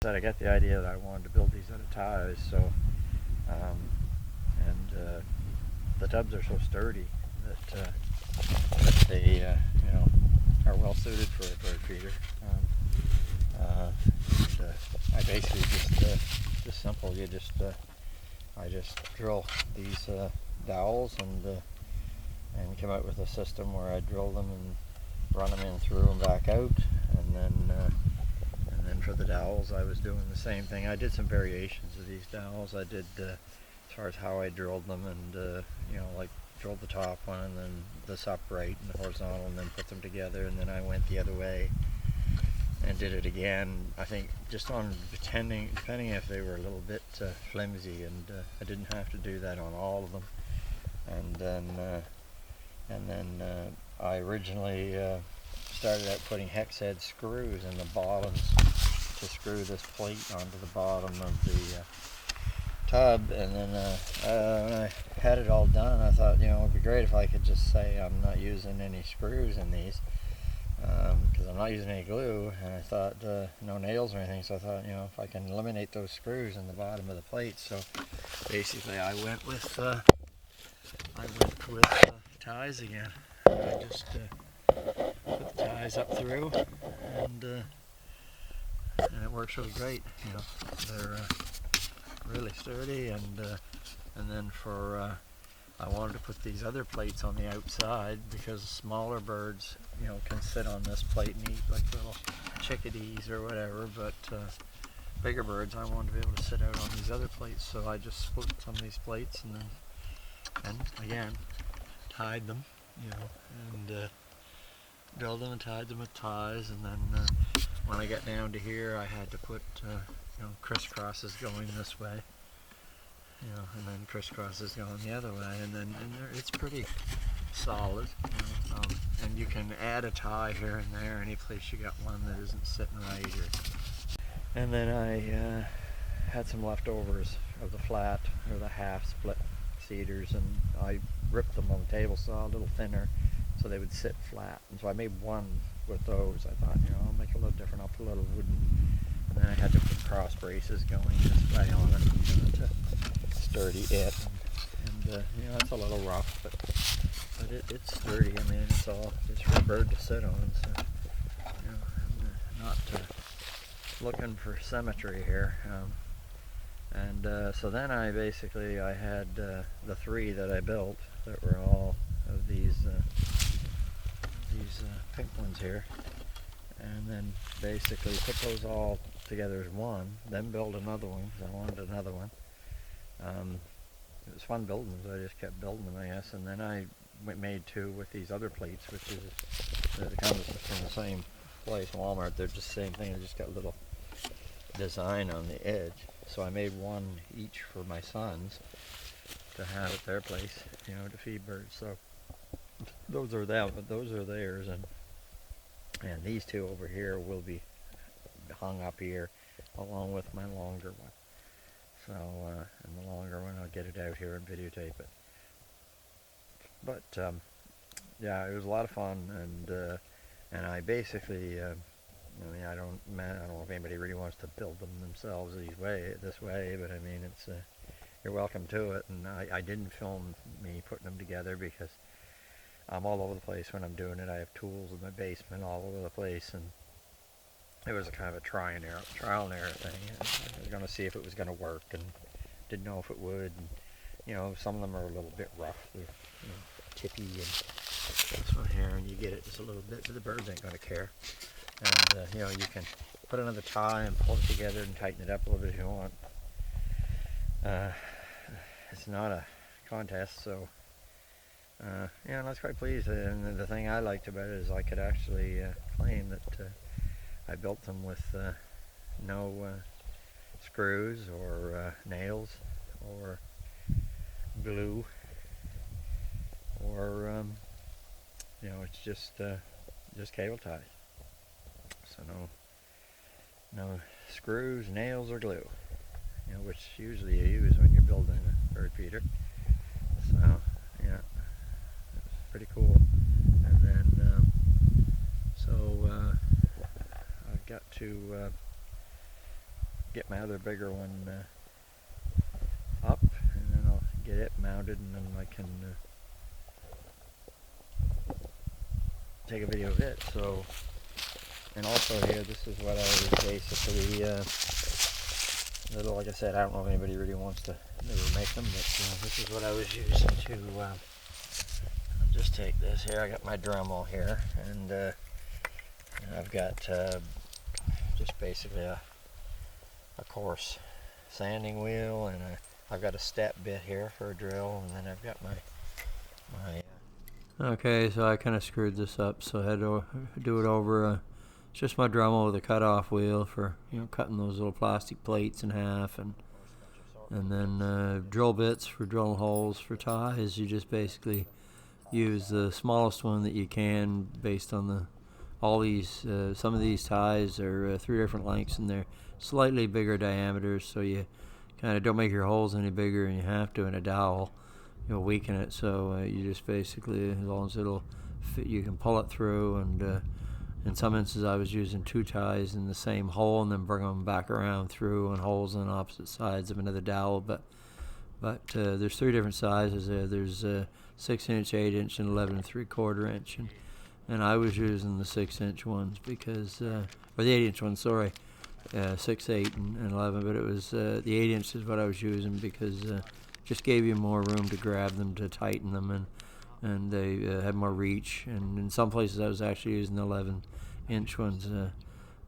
That I got the idea that I wanted to build these out of ties, so the tubs are so sturdy that they are well suited for a bird feeder. I basically just simple. I just drill these dowels and come out with a system where I drill them and run them in through and back out, and then for the dowels I was doing the same thing. I did some variations of these dowels. I did as far as how I drilled them, and like drilled the top one and then this upright and the horizontal, and then put them together, and then I went the other way and did it again. I think just on depending if they were a little bit flimsy, and I didn't have to do that on all of them. And then I originally started out putting hex head screws in the bottoms to screw this plate onto the bottom of the tub, and then when I had it all done, I thought, it would be great if I could just say I'm not using any screws in these, because I'm not using any glue, and I thought no nails or anything, so I thought, if I can eliminate those screws in the bottom of the plate. So basically I went with ties again. I just put the ties up through, and it works really great. They're really sturdy, and then I wanted to put these other plates on the outside because smaller birds can sit on this plate and eat like little chickadees or whatever, but bigger birds I wanted to be able to sit out on these other plates, so I just split some of these plates and again tied them, and drilled them and tied them with ties, and then when I got down to here I had to put crisscrosses going this way, and then crisscrosses going the other way, and it's pretty solid, and you can add a tie here and there any place you got one that isn't sitting right. And then I had some leftovers of the flat or the half split cedars, and I ripped them on the table saw a little thinner so they would sit flat, and so I made one with those. I thought, I'll make it a little different. I'll put a little wooden, and then I had to put cross braces going this way on it to sturdy it, and it's a little rough, but it's sturdy. I mean, it's all just for a bird to sit on, so I'm not looking for symmetry here. So then I had the three that I built that were all of these pink ones here, and then basically put those all together as one, then build another one because I wanted another one. It was fun building them, so I just kept building them, I guess, and then I made two with these other plates, which is the kind of from the same place, Walmart. They're just the same thing, they just got a little design on the edge. So I made one each for my sons to have at their place, to feed birds. So those are them, but those are theirs, and these two over here will be hung up here along with my longer one. So and the longer one, I'll get it out here and videotape it. But yeah, it was a lot of fun, and I basically I don't know if anybody really wants to build them themselves this way, but I mean, it's you're welcome to it. And I didn't film me putting them together because I'm all over the place when I'm doing it. I have tools in my basement all over the place, and it was a kind of a trial and error thing. I was going to see if it was going to work, and didn't know if it would. And, some of them are a little bit rough. They're tippy, and this one here, and you get it just a little bit, but the birds ain't going to care. And you can put another tie and pull it together and tighten it up a little bit if you want. It's not a contest, so I was quite pleased. And the thing I liked about it is I could actually claim that I built them with no screws or nails or glue, or it's just cable ties. So no screws, nails, or glue, which usually you use when you're building a bird feeder. So yeah, it's pretty cool. And then, I've got to get my other bigger one up, and then I'll get it mounted, and then I can take a video of it. So, and also here, this is what I was basically little, like I said, I don't know if anybody really wants to ever make them, but this is what I was using to I'll just take this here. I got my Dremel here, and I've got just basically a coarse sanding wheel, and I've got a step bit here for a drill, and then I've got my okay, so I kind of screwed this up, so I had to do it over it's just my Dremel with a cut-off wheel for, you know, cutting those little plastic plates in half, and then drill bits for drilling holes for ties. You just basically use the smallest one that you can based on all these. Some of these ties are 3 different lengths, and they're slightly bigger diameters, so you kind of don't make your holes any bigger, and you have to in a dowel. You'll weaken it, so you just basically, as long as it'll fit, you can pull it through. And in some instances, I was using 2 ties in the same hole, and then bring them back around through and holes on opposite sides of another dowel. But there's 3 different sizes there. There's 6-inch, 8-inch, and 11 3/4 inch, and I was using the 6-inch ones because, or the 8-inch ones, sorry, 6, 8, and 11. But it was the 8-inch is what I was using because just gave you more room to grab them, to tighten them, and they had more reach. And in some places I was actually using the 11-inch ones.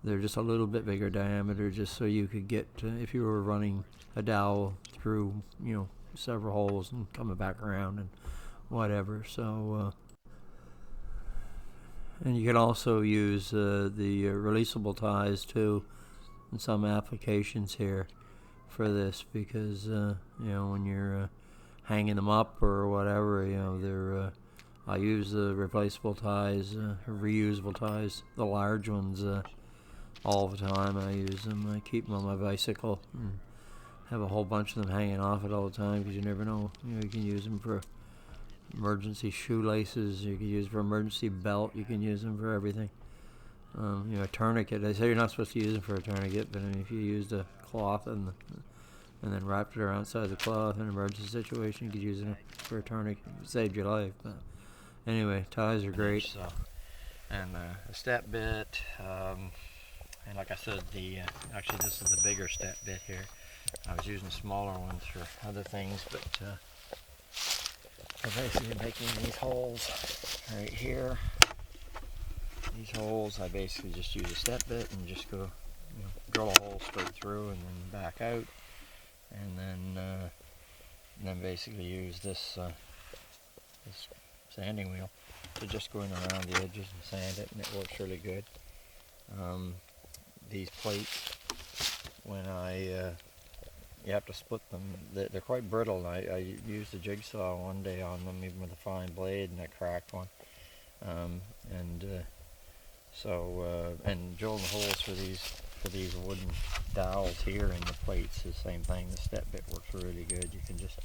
They're just a little bit bigger diameter, just so you could get if you were running a dowel through, you know, several holes and coming back around and whatever. So and you can also use the releasable ties too in some applications here for this, because you know, when you're hanging them up or whatever, you know, they're I use the replaceable ties, reusable ties, the large ones, all the time. I use them. I keep them on my bicycle and have a whole bunch of them hanging off it all the time, because you never know. You know, you can use them for emergency shoelaces. You can use them for emergency belt. You can use them for everything. You know, a tourniquet. They say you're not supposed to use them for a tourniquet, but I mean, if you used a cloth and then wrapped it around side of the cloth in an emergency situation, you could use it for a tourniquet. It saved your life. But anyway, ties are great. So, and a step bit, and like I said, actually this is the bigger step bit here. I was using smaller ones for other things, but I'm basically making these holes right here. These holes, I basically just use a step bit and just go, you know, drill a hole straight through and then back out, and then basically use this this sanding wheel to just go in around the edges and sand it, and it works really good. These plates, when you have to split them, they're quite brittle. I used a jigsaw one day on them, even with a fine blade, and I cracked one. And drilling holes for these wooden dowels here in the plates is the same thing. The step bit works really good. You can just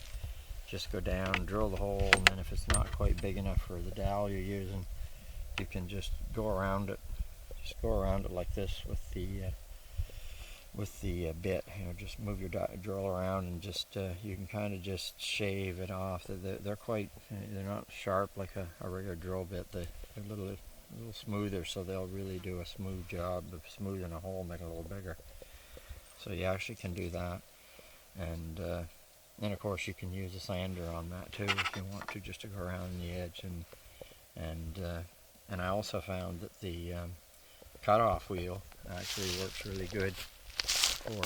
go down, drill the hole, and then if it's not quite big enough for the dowel you're using, you can just go around it. Just go around it like this with the bit. You know, just move your drill around, and just you can kind of just shave it off. They're quite, they're not sharp like a regular drill bit. They're a little smoother, so they'll really do a smooth job of smoothing a hole, make it a little bigger. So you actually can do that, and of course you can use a sander on that too if you want to, just to go around the edge. And I also found that the cutoff wheel actually works really good for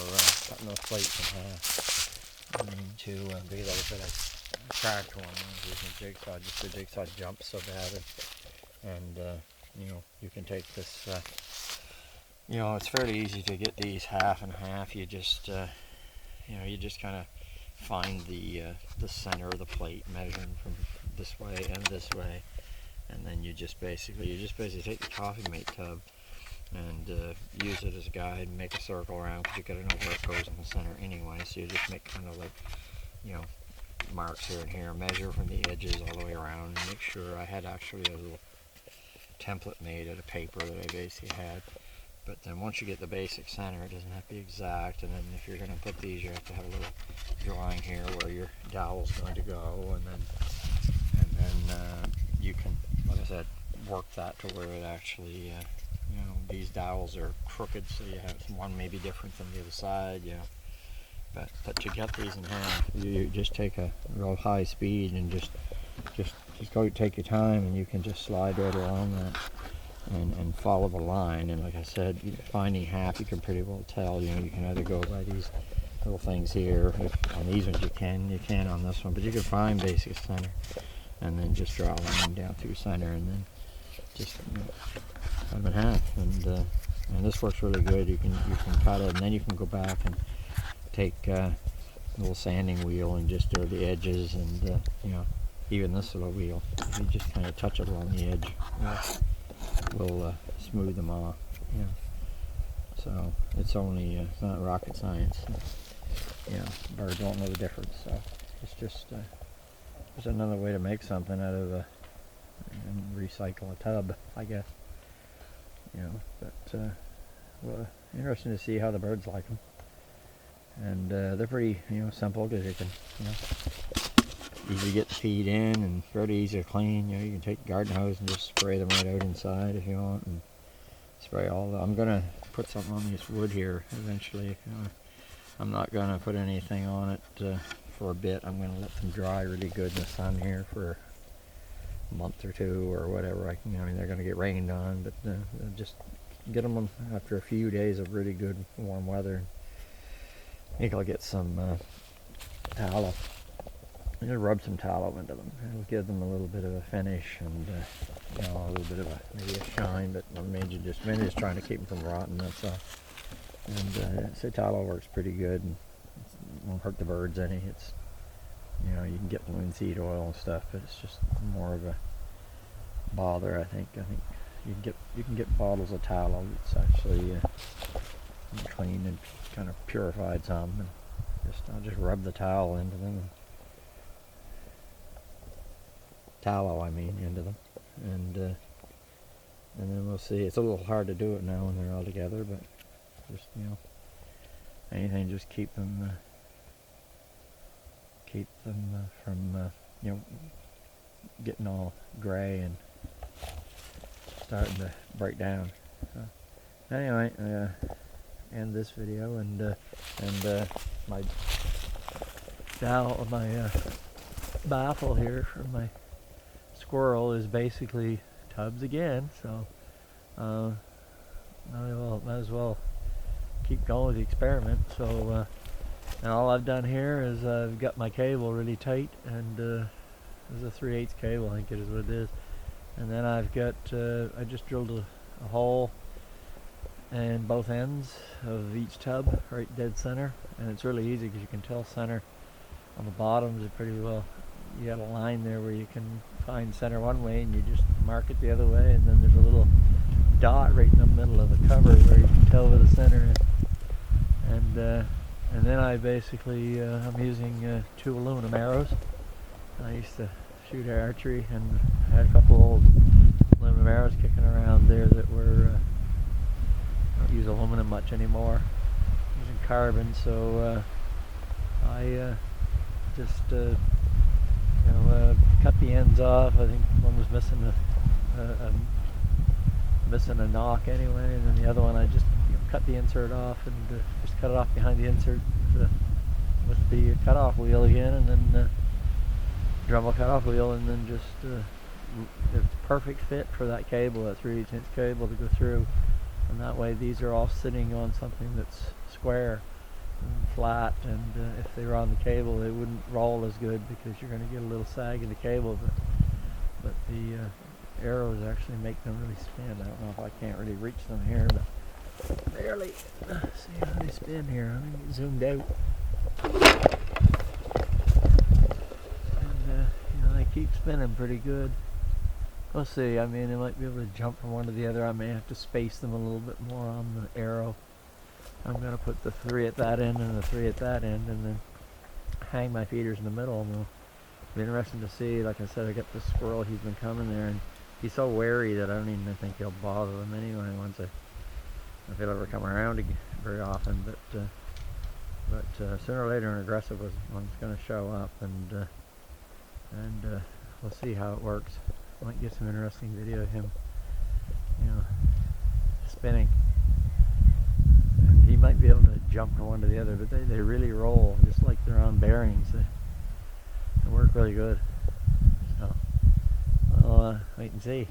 cutting those plates in half. Because like I said, I cracked one using a jigsaw. Just the jigsaw jumps so bad, and you know, you can take this. You know, it's fairly easy to get these half and half. You just you know, you just kind of find the center of the plate, measuring from this way and this way, and then you just basically take the coffee mate tub and use it as a guide and make a circle around, because you got to know where it goes in the center anyway. So you just make kind of like, you know, marks here and here, measure from the edges all the way around, and make sure. I had actually a little template made out of paper that I basically had, But then once you get the basic center, it doesn't have to be exact. And then if you're going to put these, you have to have a little drawing here where your dowel's going to go, and then you can, like I said, work that to where it actually, these dowels are crooked, so you have one maybe different than the other side, But to get these in half, you just take a real high speed and just go take your time, and you can just slide right along that and follow the line. And like I said, finding half, you can pretty well tell. You can either go by these little things here. On these ones you can on this one, but you can find basic center, and then just draw a line down through center, and then just cut them in half. And this works really good. You can cut it, and then you can go back and take a little sanding wheel and just do the edges, and even this little wheel, you just kind of touch it along the edge, will smooth them off. So it's only it's not rocket science. Birds won't know the difference. So it's just another way to make something out of and recycle a tub, I guess. But well, interesting to see how the birds like them. And they're pretty, simple, because you can, easy to get the feed in and fairly easy to clean. You can take the garden hose and just spray them right out inside if you want, and spray all. I'm gonna put something on this wood here eventually. I'm not gonna put anything on it for a bit. I'm gonna let them dry really good in the sun here for a month or two or whatever. They're gonna get rained on, but just get them after a few days of really good warm weather. I think I'll get some tallow. I'm going to rub some tallow into them. It'll give them a little bit of a finish, and a little bit of maybe a shine, but I'm mainly just trying to keep them from rotting, that's all. And so tallow works pretty good, and it won't hurt the birds any. It's, you can get linseed oil and stuff, but it's just more of a bother, I think. You can get bottles of tallow. It's actually clean and kind of purified some, and I'll just rub the towel into them. Into them, and then we'll see. It's a little hard to do it now when they're all together, but just anything, just keep them from getting all gray and starting to break down. So anyway, end this video, and my baffle here for my squirrel is basically tubs again, so might as well keep going with the experiment. So and all I've done here is I've got my cable really tight, and this is a 3/8 cable, I think it is what it is, and then I've got I just drilled a hole in both ends of each tub, right dead center, and it's really easy because you can tell center on the bottoms are pretty well. You got a line there where you can find center one way, and you just mark it the other way, and then there's a little dot right in the middle of the cover where you can tell where the center is. And then I basically I'm using 2 aluminum arrows. I used to shoot archery, and I had a couple old aluminum arrows kicking around there that were don't use aluminum much anymore. I'm using carbon, so I just cut the ends off. I think one was missing a knock anyway, and then the other one I just cut the insert off, and just cut it off behind the insert with the cutoff wheel again, and then Dremel cutoff wheel, and then just it's perfect fit for that cable, that 3/8" cable, to go through. And that way these are all sitting on something that's square and flat, and if they were on the cable they wouldn't roll as good because you're going to get a little sag in the cable, but the arrows actually make them really spin. I don't know if I can't really reach them here, but barely see how they spin here. I think it zoomed out, and they keep spinning pretty good. We'll see. I mean, they might be able to jump from one to the other. I may have to space them a little bit more on the arrow. I'm going to put the 3 at that end and the 3 at that end, and then hang my feeders in the middle. And it'll be interesting to see. Like I said, I got this squirrel. He's been coming there, and he's so wary that I don't even think he'll bother them anyway once I if he'll ever come around very often, but sooner or later an aggressive one's going to show up, and we'll see how it works. Might get some interesting video of him, spinning. And he might be able to jump from one to the other, but they really roll just like they're on bearings. They work really good. So we'll wait and see.